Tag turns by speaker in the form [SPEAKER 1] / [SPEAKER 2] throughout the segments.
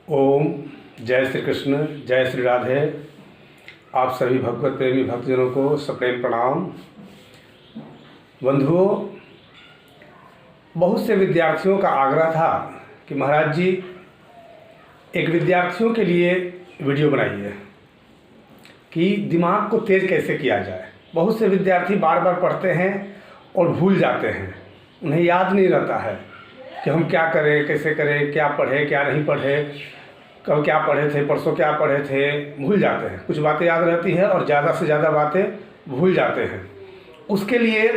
[SPEAKER 1] ओम जय श्री कृष्ण, जय श्री राधे। आप सभी भगवत प्रेमी भक्तजनों को सप्रेम प्रणाम। बंधुओं, बहुत से विद्यार्थियों का आग्रह था कि महाराज जी एक विद्यार्थियों के लिए वीडियो बनाइए कि दिमाग को तेज कैसे किया जाए। बहुत से विद्यार्थी बार बार पढ़ते हैं और भूल जाते हैं, उन्हें याद नहीं रहता है कि हम क्या करें, कैसे करें, क्या पढ़े क्या नहीं पढ़े, कल क्या पढ़े थे, परसों क्या पढ़े थे, भूल जाते हैं। कुछ बातें याद रहती है और ज़्यादा से ज़्यादा बातें भूल जाते हैं। उसके लिए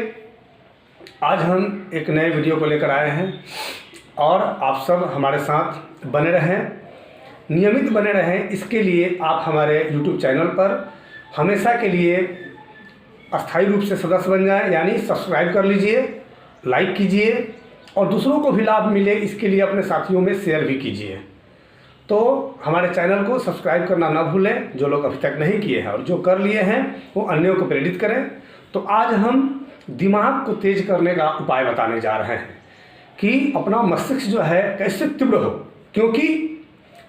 [SPEAKER 1] आज हम एक नए वीडियो को लेकर आए हैं और आप सब हमारे साथ बने रहें, नियमित बने रहें। इसके लिए आप हमारे YouTube चैनल पर हमेशा के लिए अस्थायी रूप से सदस्य बन जाएं, यानी सब्सक्राइब कर लीजिए, लाइक कीजिए और दूसरों को भी लाभ मिले इसके लिए अपने साथियों में शेयर भी कीजिए। तो हमारे चैनल को सब्सक्राइब करना ना भूलें, जो लोग अभी तक नहीं किए हैं, और जो कर लिए हैं वो अन्यों को प्रेरित करें। तो आज हम दिमाग को तेज करने का उपाय बताने जा रहे हैं कि अपना मस्तिष्क जो है कैसे तीव्र हो। क्योंकि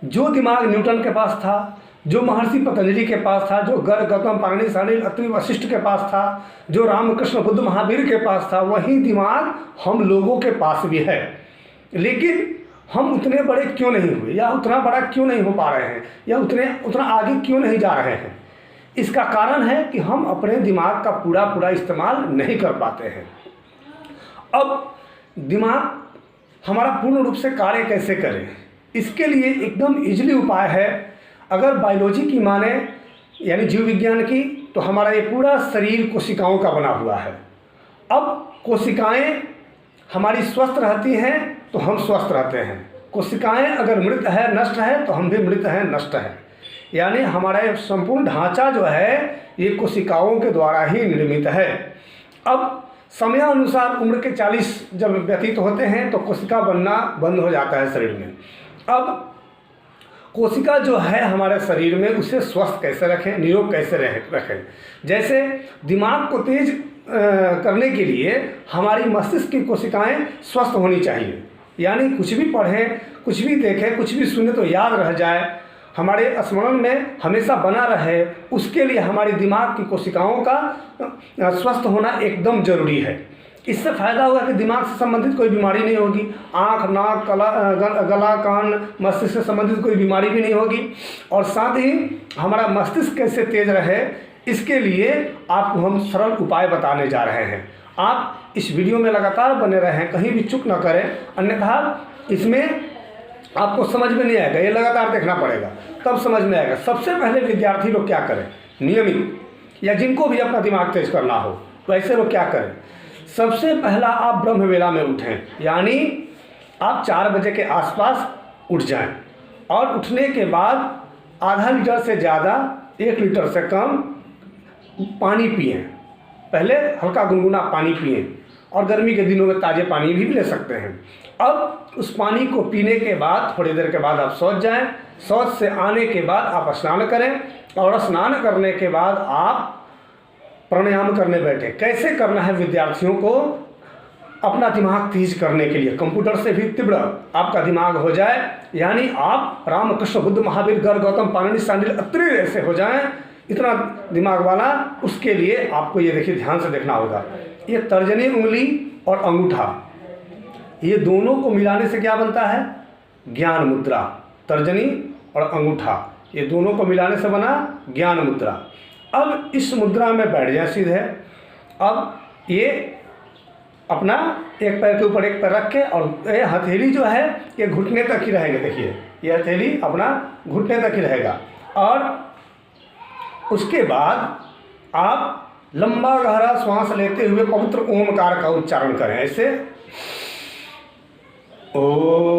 [SPEAKER 1] जो दिमाग न्यूटन के पास था, जो महर्षि पतंजलि के पास था, जो गर्ग गौतम पाणिनि सानिल अत्रि वशिष्ठ के पास था, जो रामकृष्ण बुद्ध महावीर के पास था, वही दिमाग हम लोगों के पास भी है। लेकिन हम उतने बड़े क्यों नहीं हुए, या उतना बड़ा क्यों नहीं हो पा रहे हैं, या उतना आगे क्यों नहीं जा रहे हैं? इसका कारण है कि हम अपने दिमाग का पूरा इस्तेमाल नहीं कर पाते हैं। अब दिमाग हमारा पूर्ण रूप से कार्य कैसे करें, इसके लिए एकदम इजीली उपाय है। अगर बायोलॉजी की माने, यानी जीव विज्ञान की, तो हमारा ये पूरा शरीर कोशिकाओं का बना हुआ है। अब कोशिकाएं हमारी स्वस्थ रहती हैं तो हम स्वस्थ रहते हैं। कोशिकाएं अगर मृत है, नष्ट है, तो हम भी मृत हैं, नष्ट हैं। यानी हमारा संपूर्ण ढांचा जो है ये कोशिकाओं के द्वारा ही निर्मित है। अब समयानुसार उम्र के 40 जब व्यतीत होते हैं तो कोशिका बनना बंद हो जाता है शरीर में। अब कोशिका जो है हमारे शरीर में, उसे स्वस्थ कैसे रखें, निरोग कैसे रखें। जैसे दिमाग को तेज करने के लिए हमारी मस्तिष्क की कोशिकाएं स्वस्थ होनी चाहिए। यानी कुछ भी पढ़ें, कुछ भी देखें, कुछ भी सुने तो याद रह जाए, हमारे स्मरण में हमेशा बना रहे। उसके लिए हमारी दिमाग की कोशिकाओं का स्वस्थ होना एकदम जरूरी है। इससे फ़ायदा होगा कि दिमाग से संबंधित कोई बीमारी नहीं होगी। आँख, नाक, गला, कान, मस्तिष्क से संबंधित कोई बीमारी भी नहीं होगी। और साथ ही हमारा मस्तिष्क कैसे तेज रहे, इसके लिए आपको हम सरल उपाय बताने जा रहे हैं। आप इस वीडियो में लगातार बने रहें, कहीं भी चूक ना करें, अन्यथा इसमें आपको समझ में नहीं आएगा। ये लगातार देखना पड़ेगा, तब समझ में आएगा। सबसे पहले विद्यार्थी लोग क्या करें, नियमित, या जिनको भी अपना दिमाग तेज करना हो, वैसे लोग क्या करें। सबसे पहला आप ब्रह्म वेला में उठें, यानी आप 4 बजे के आसपास उठ जाएं और उठने के बाद आधा लीटर से ज़्यादा, 1 लीटर से कम पानी पिएं। पहले हल्का गुनगुना पानी पिएं और गर्मी के दिनों में ताज़े पानी भी ले सकते हैं। अब उस पानी को पीने के बाद थोड़ी देर के बाद आप शौच जाएं। शौच से आने के बाद आप स्नान करें और स्नान करने के बाद आप प्राणायाम करने बैठे। कैसे करना है विद्यार्थियों को अपना दिमाग तेज करने के लिए, कंप्यूटर से भी तीव्र आपका दिमाग हो जाए, यानी आप रामकृष्ण बुद्ध महावीर गर्ग गौतम पाणिनि सानिल अत्रि ऐसे हो जाएं, इतना दिमाग वाला। उसके लिए आपको ये देखिए, ध्यान से देखना होगा। ये तर्जनी उंगली और अंगूठा, ये दोनों को मिलाने से क्या बनता है, ज्ञान मुद्रा। तर्जनी और अंगूठा, ये दोनों को मिलाने से बना ज्ञान मुद्रा। अब इस मुद्रा में बैठ जाए सीधे। अब ये अपना एक पैर के ऊपर एक पैर रख के, और ये हथेली जो है ये घुटने तक ही रहेगा। देखिए, ये हथेली अपना घुटने तक ही रहेगा। और उसके बाद आप लंबा गहरा श्वास लेते हुए पवित्र ओमकार का उच्चारण करें, ऐसे ओ।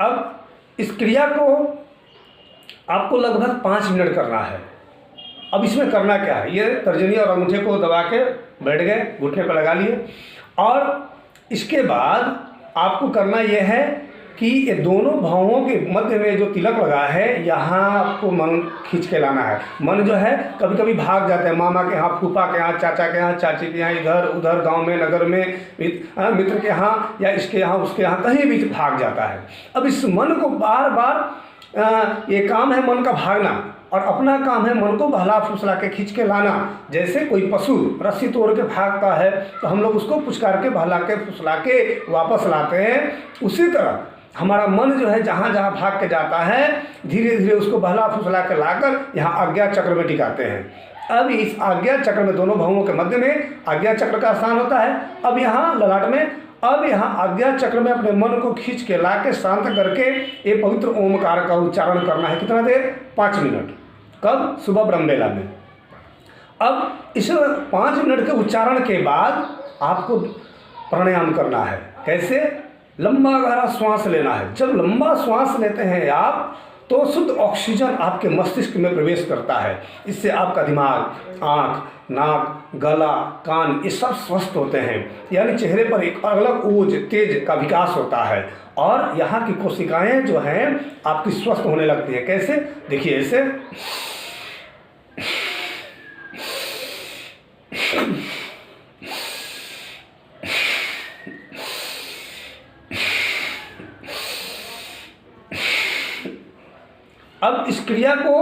[SPEAKER 1] अब इस क्रिया को आपको लगभग 5 मिनट करना है। अब इसमें करना क्या है, ये तर्जनी और अंगूठे को दबा के बैठ गए, घुटने पर लगा लिए, और इसके बाद आपको करना यह है कि ये दोनों भौहों के मध्य में जो तिलक लगा है, यहाँ आपको मन खींच के लाना है। मन जो है कभी कभी भाग जाते हैं, मामा के यहाँ, फूफा के यहाँ, चाचा के यहाँ, चाची के यहाँ, इधर उधर गांव में, नगर में, मित्र के यहाँ या इसके यहाँ उसके यहाँ, कहीं भी भाग जाता है। अब इस मन को बार बार ये काम है मन का भागना, और अपना काम है मन को बहला फुसला के खींच के लाना। जैसे कोई पशु रस्सी तोड़ के भागता है तो हम लोग उसको पुचकार के बहला के फुसला के वापस लाते हैं, उसी तरह हमारा मन जो है जहाँ जहाँ भाग के जाता है, धीरे धीरे उसको बहला फुसला के लाकर यहाँ आज्ञा चक्र में टिकाते हैं। अब इस आज्ञा चक्र में दोनों भौहों के मध्य में आज्ञा चक्र का स्थान होता है। अब यहाँ ललाट में, अब यहाँ आज्ञा चक्र में अपने मन को खींच के ला के शांत करके ये पवित्र ओमकार का उच्चारण करना है। कितना देर? 5 मिनट। कब? सुबह ब्रह्मवेला में। अब इस 5 मिनट के उच्चारण के बाद आपको प्राणायाम करना है। कैसे? लंबा गहरा श्वास लेना है। जब लंबा श्वास लेते हैं आप तो शुद्ध ऑक्सीजन आपके मस्तिष्क में प्रवेश करता है। इससे आपका दिमाग, आँख, नाक, गला, कान ये सब स्वस्थ होते हैं, यानी चेहरे पर एक अलग ओज तेज का विकास होता है, और यहाँ की कोशिकाएं जो हैं आपकी स्वस्थ होने लगती हैं। कैसे? देखिए ऐसे। अब इस क्रिया को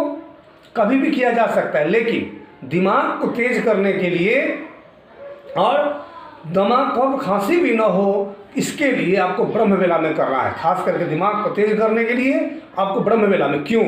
[SPEAKER 1] कभी भी किया जा सकता है, लेकिन दिमाग को तेज करने के लिए और दिमाग को खांसी भी न हो, इसके लिए आपको ब्रह्मवेला में करना है। खास करके दिमाग को तेज करने के लिए आपको ब्रह्मवेला में। क्यों?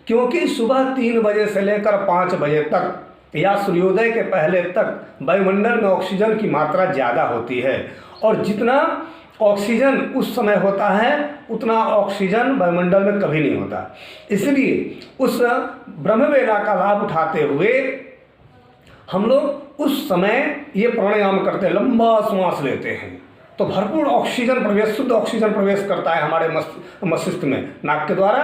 [SPEAKER 1] क्योंकि सुबह 3 बजे से लेकर 5 बजे तक या सूर्योदय के पहले तक वायुमंडल में ऑक्सीजन की मात्रा ज़्यादा होती है, और जितना ऑक्सीजन उस समय होता है उतना ऑक्सीजन वायुमंडल में कभी नहीं होता। इसलिए उस ब्रह्मवेला का लाभ उठाते हुए हम लोग उस समय ये प्राणायाम करते हैं, लंबा श्वास लेते हैं, तो भरपूर ऑक्सीजन प्रवेश, शुद्ध ऑक्सीजन प्रवेश करता है हमारे मस्तिष्क में नाक के द्वारा,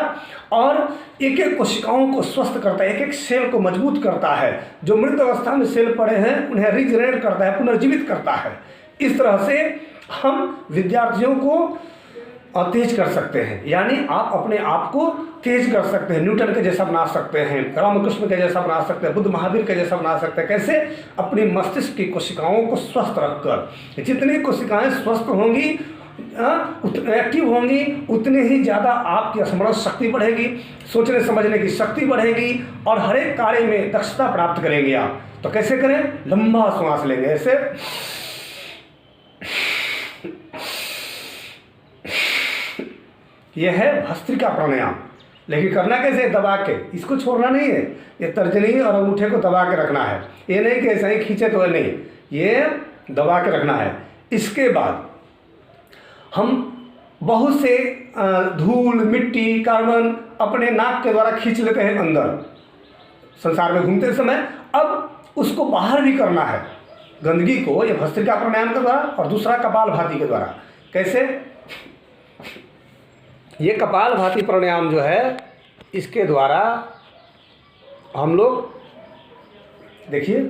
[SPEAKER 1] और एक एक कोशिकाओं को स्वस्थ करता है, एक एक सेल को मजबूत करता है। जो मृत अवस्था में सेल पड़े हैं उन्हें रिजनरेट करता है, पुनर्जीवित करता है। इस तरह से हम विद्यार्थियों को तेज कर सकते हैं, यानी आप अपने आप को तेज कर सकते हैं। न्यूटन के जैसा बना सकते हैं, रामकृष्ण के जैसा बना सकते हैं, बुद्ध महावीर के जैसा बना सकते हैं। कैसे? अपनी मस्तिष्क की कोशिकाओं को स्वस्थ रखकर। जितनी कोशिकाएं स्वस्थ होंगी, एक्टिव होंगी, उतनी ही ज़्यादा आपकी स्मरण शक्ति बढ़ेगी, सोचने समझने की शक्ति बढ़ेगी, और हर एक कार्य में दक्षता प्राप्त करेंगे आप। तो कैसे करें? लंबा श्वास लेंगे ऐसे, यह है भस्त्रिका प्राणायाम। लेकिन करना कैसे? दबा के, इसको छोड़ना नहीं है। ये तर्जनी और अंगूठे को दबा के रखना है। ये नहीं कि ऐसा ही खींचे तो नहीं, ये दबा के रखना है। इसके बाद हम बहुत से धूल, मिट्टी, कार्बन अपने नाक के द्वारा खींच लेते हैं अंदर संसार में घूमते समय। अब उसको बाहर भी करना है, गंदगी को, ये भस्त्रिका प्राणायाम के द्वारा, और दूसरा कपालभाति के द्वारा। कैसे? ये कपालभाति प्राणायाम जो है, इसके द्वारा हम लोग, देखिए,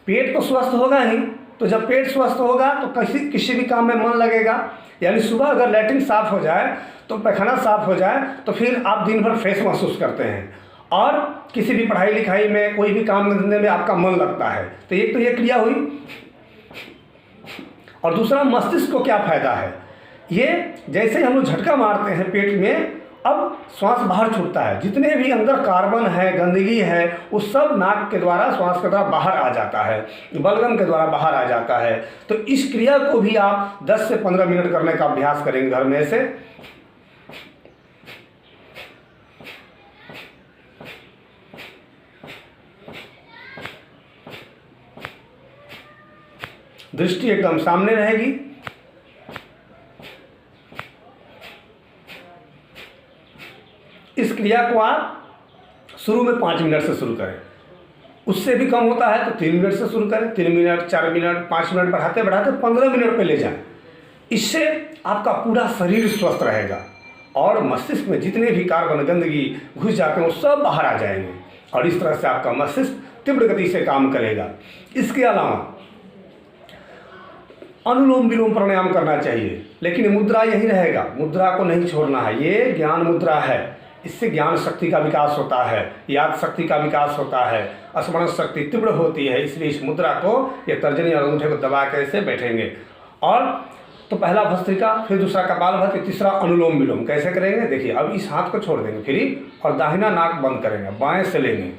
[SPEAKER 1] पेट तो स्वस्थ होगा ही, तो जब पेट स्वस्थ होगा तो किसी भी काम में मन लगेगा। यानी सुबह अगर लैट्रिन साफ हो जाए, तो पैखाना साफ हो जाए, तो फिर आप दिन भर फ्रेश महसूस करते हैं, और किसी भी पढ़ाई लिखाई में, कोई भी काम धंधे में आपका मन लगता है। तो एक तो ये क्रिया हुई, और दूसरा मस्तिष्क को क्या फायदा है? ये जैसे हम लोग झटका मारते हैं पेट में, अब श्वास बाहर छूटता है, जितने भी अंदर कार्बन है, गंदगी है, वो सब नाक के द्वारा, श्वास के द्वारा बाहर आ जाता है, बलगम के द्वारा बाहर आ जाता है। तो इस क्रिया को भी आप 10 से 15 मिनट करने का अभ्यास करेंगे घर में से। दृष्टि एकदम सामने रहेगी। इस क्रिया को आप शुरू में 5 मिनट से शुरू करें, उससे भी कम होता है तो 3 मिनट से शुरू करें, 3 मिनट, 4 मिनट, 5 मिनट, बढ़ाते बढ़ाते 15 मिनट पे ले जाएं। इससे आपका पूरा शरीर स्वस्थ रहेगा और मस्तिष्क में जितने भी कार्बन, गंदगी घुस जाते हैं वो सब बाहर आ जाएंगे और इस तरह से आपका मस्तिष्क तीव्र गति से काम करेगा। इसके अलावा अनुलोम विलोम प्राणायाम करना चाहिए, लेकिन मुद्रा यही रहेगा, मुद्रा को नहीं छोड़ना है। ये ज्ञान मुद्रा है, इससे ज्ञान शक्ति का विकास होता है, याद शक्ति का विकास होता है, स्मरण शक्ति तीव्र होती है। इसलिए इस मुद्रा को, ये तर्जनी और अंगूठे को दबा के ऐसे बैठेंगे। और तो पहला भस्त्रिका, फिर दूसरा कपालभाति, तीसरा अनुलोम विलोम। कैसे करेंगे देखिए। अब इस हाथ को छोड़ देंगे फ्री और दाहिना नाक बंद करेंगे, बाएं से लेंगे,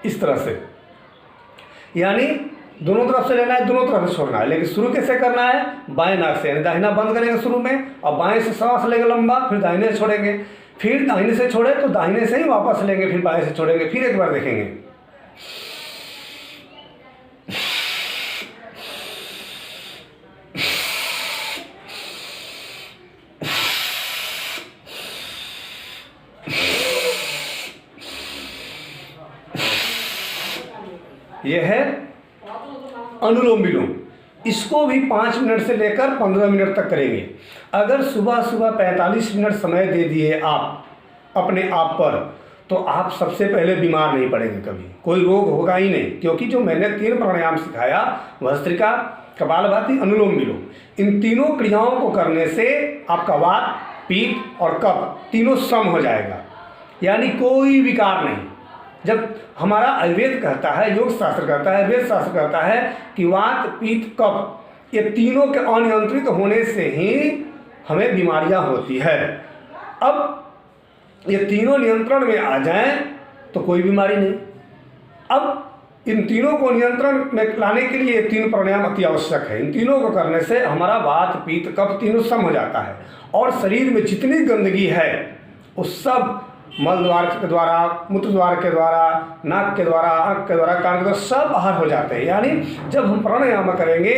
[SPEAKER 1] इस तरह से। यानी दोनों तरफ से लेना है, दोनों तरफ से छोड़ना है। लेकिन शुरू कैसे करना है, बाएं नाक से, यानी दाहिना बंद करेंगे शुरू में और बाएं से सांस लेंगे लंबा, फिर दाहिने से छोड़ेंगे, फिर दाहिने से छोड़े तो दाहिने से ही वापस लेंगे, फिर बाएं से छोड़ेंगे, फिर एक बार देखेंगे। यह है अनुलोम विलोम। इसको भी 5 मिनट से लेकर 15 मिनट तक करेंगे। अगर सुबह सुबह 45 मिनट समय दे दिए आप अपने आप पर, तो आप सबसे पहले बीमार नहीं पड़ेंगे, कभी कोई रोग होगा ही नहीं। क्योंकि जो मैंने 3 प्राणायाम सिखाया, भस्त्रिका, कपालभाति, अनुलोम विलोम, इन तीनों क्रियाओं को करने से आपका वात, पित्त और कफ तीनों सम हो जाएगा, यानी कोई विकार नहीं। जब हमारा आयुर्वेद कहता है, योग शास्त्र कहता है, वेद शास्त्र कहता है कि वात, पित्त, कफ, ये तीनों के अनियंत्रित होने से ही हमें बीमारियां होती है। अब ये तीनों नियंत्रण में आ जाएं तो कोई बीमारी नहीं। अब इन तीनों को नियंत्रण में लाने के लिए 3 प्राणायाम अति आवश्यक है। इन तीनों को करने से हमारा वात, पित्त, कफ तीनों सम हो जाता है और शरीर में जितनी गंदगी है वो सब मल द्वार के द्वारा, मूत्र द्वार के द्वारा, नाक के द्वारा, आँख के द्वारा, कान के द्वारा सब बाहर हो जाते हैं। यानी जब हम प्राणायाम करेंगे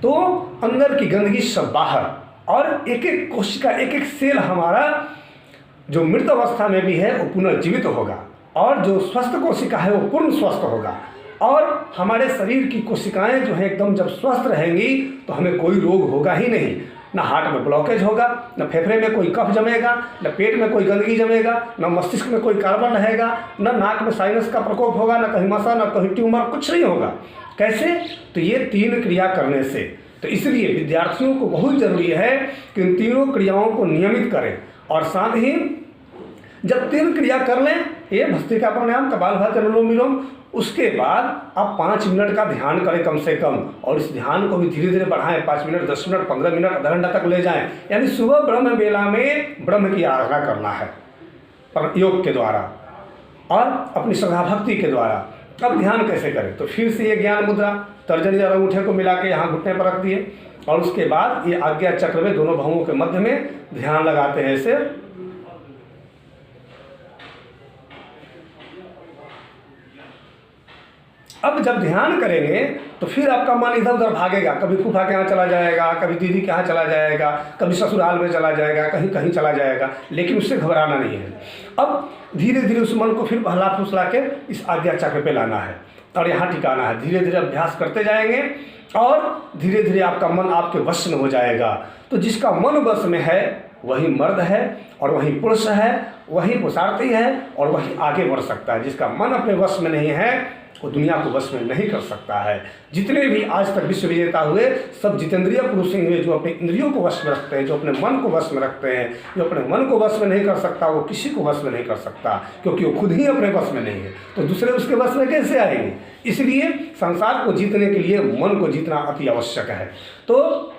[SPEAKER 1] तो अंदर की गंदगी सब बाहर, और एक एक कोशिका, एक एक सेल हमारा जो मृत अवस्था में भी है वो पुनर्जीवित होगा, और जो स्वस्थ कोशिका है वो पूर्ण स्वस्थ होगा। और हमारे शरीर की कोशिकाएं जो है एकदम जब स्वस्थ रहेंगी तो हमें कोई रोग होगा ही नहीं। न हार्ट में ब्लॉकेज होगा, न फेफड़े में कोई कफ जमेगा, न पेट में कोई गंदगी जमेगा, न मस्तिष्क में कोई कार्बन रहेगा, न नाक में साइनस का प्रकोप होगा, न कहीं मसा, न कहीं ट्यूमर, कुछ नहीं होगा। कैसे? तो ये 3 क्रिया करने से। तो इसलिए विद्यार्थियों को बहुत जरूरी है कि इन तीनों क्रियाओं को नियमित करें, और साथ ही जब 3 क्रिया कर लें, ये भस्त्रिका प्राणायाम, कपालभाति, अनुलोम विलोम, उसके बाद आप 5 मिनट का ध्यान करें कम से कम, और इस ध्यान को भी धीरे धीरे बढ़ाएं। 5 मिनट, 10 मिनट, 15 मिनट, आधा घंटा तक ले जाएं। यानी सुबह ब्रह्म बेला में ब्रह्म की आराधना करना है योग के द्वारा और अपनी श्रद्धा भक्ति के द्वारा। अब ध्यान कैसे करें? तो फिर से ये ज्ञान मुद्रा, तर्जनी और अंगूठे को मिला के यहाँ घुटने पर रख दिए, और उसके बाद ये आज्ञा चक्र में दोनों भुवों के मध्य में ध्यान लगाते हैं ऐसे। अब जब ध्यान करेंगे तो फिर आपका मन इधर उधर भागेगा, कभी फूफा के यहाँ चला जाएगा, कभी दीदी के यहाँ चला जाएगा, कभी ससुराल में चला जाएगा, कहीं कहीं चला जाएगा, लेकिन उससे घबराना नहीं है। अब धीरे धीरे उस मन को फिर बहला फुसला के इस आज्ञा चक्र पे लाना है और यहाँ ठिकाना है। धीरे धीरे अभ्यास करते जाएंगे और धीरे धीरे आपका मन आपके वश में हो जाएगा। तो जिसका मन वश में है वही मर्द है और वही पुरुष है, वही पुरुषार्थी है और वही आगे बढ़ सकता है। जिसका मन अपने वश में नहीं है वो दुनिया को वश में नहीं कर सकता है। जितने भी आज तक विश्व विजेता हुए सब जितेंद्रिय पुरुष ही हुए, जो अपने इंद्रियों को वश में रखते हैं, जो अपने मन को वश में रखते हैं। जो अपने मन को वश में नहीं कर सकता वो किसी को वश में नहीं कर सकता, क्योंकि वो खुद ही अपने वश में नहीं है, तो दूसरे उसके वश में कैसे आएंगे। इसलिए संसार को जीतने के लिए मन को जीतना अति आवश्यक है। तो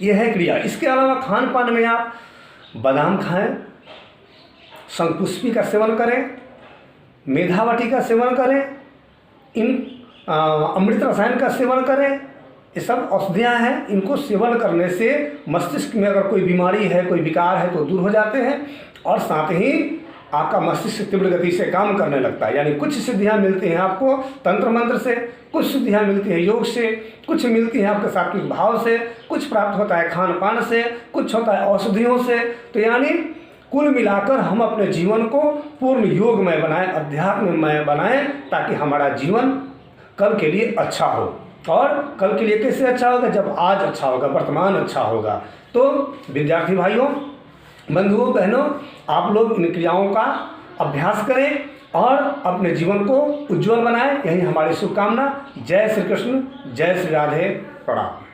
[SPEAKER 1] यह है क्रिया। इसके अलावा खान पान में आप बादाम खाएं, शंखपुष्पी का सेवन करें, मेधावटी का सेवन करें, इन अमृत रसायन का सेवन करें। ये सब औषधियाँ हैं, इनको सेवन करने से मस्तिष्क में अगर कोई बीमारी है, कोई विकार है तो दूर हो जाते हैं, और साथ ही आपका मस्तिष्क तीव्र गति से काम करने लगता है। यानी कुछ सिद्धियाँ मिलती हैं आपको तंत्र मंत्र से, कुछ सिद्धियाँ मिलती हैं योग से, कुछ मिलती हैं आपके सात्विक भाव से, कुछ प्राप्त होता है खान पान से, कुछ होता है औषधियों से। तो यानी कुल मिलाकर हम अपने जीवन को पूर्ण योगमय बनाएं, अध्यात्ममय बनाएं, ताकि हमारा जीवन कल के लिए अच्छा हो। और कल के लिए कैसे अच्छा होगा? जब आज अच्छा होगा, वर्तमान अच्छा होगा। तो विद्यार्थी भाइयों, बंधुओं, बहनों, आप लोग इन क्रियाओं का अभ्यास करें और अपने जीवन को उज्जवल बनाएं। यही हमारी शुभकामना। जय श्री कृष्ण, जय श्री राधे, प्रणाम।